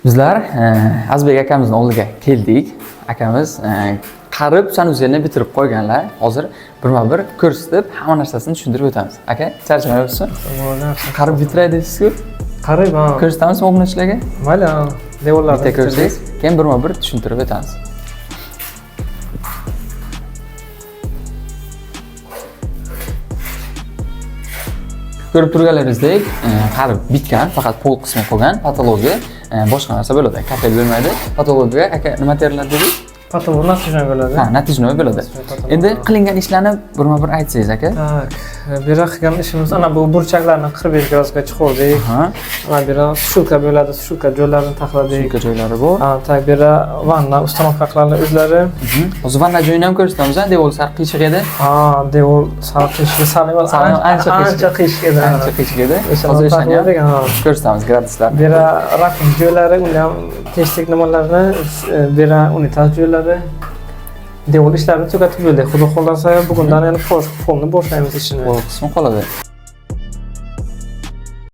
Bizlar Azbek akamizning oldiga keldik. Akamiz qarib sanuzelni bitirib qo'yganlar. Hozir birma-bir ko'rsatib, hamma narsasini tushuntirib o'tamiz. Aka, charchamayapsizmi? Qarib bitiray deysiz-ku? Qarib, ha. Ko'rsatamizmi obunachilarga? Mayli, devorlarni Bitta ko'rsangiz, keyin birma-bir tushuntirib o'tamiz. Ko'rib turganlaringizdek, qarib bitgan, faqat pol qismi qolgan. Patologiya boshqa narsa bo'ladi. Kapel bo'lmaydi. Patologiyaga aka nima teriladi dedik? patolog natijani bo'ladi. Ha, natijani bo'ladi. Endi qilingan ishlarni birma-bir aytsangiz aka. Tak, bu yerda qilgan ishimiz ana bu burchaklarni 45 gradusga chiqardik. Ana bu yerda sushilka bo'ladi, sushilka joylarini taxladik. Sushilka joylari bor. Ha, tak, bu yerda vanna ustanovka qilinadi o'zlari. Hozir vanna joyini ham ko'rsatamiz, devor sal qiyshiq edi. Ha, devor sal qiyshiq, sal emas, ancha qiyshiq edi. Ancha qiyshiq edi. Hozir ishlarni ham ko'rsatamiz graduslarni. Bu yerda rakam joylari, uni ham testik nimalarni, bu yerda unitaz joylari. Devor ishlarini tugatib bo'ldik. Xudo xohlasa bugundan yana polni boshlaymiz ishini. Pol qismi qoladi.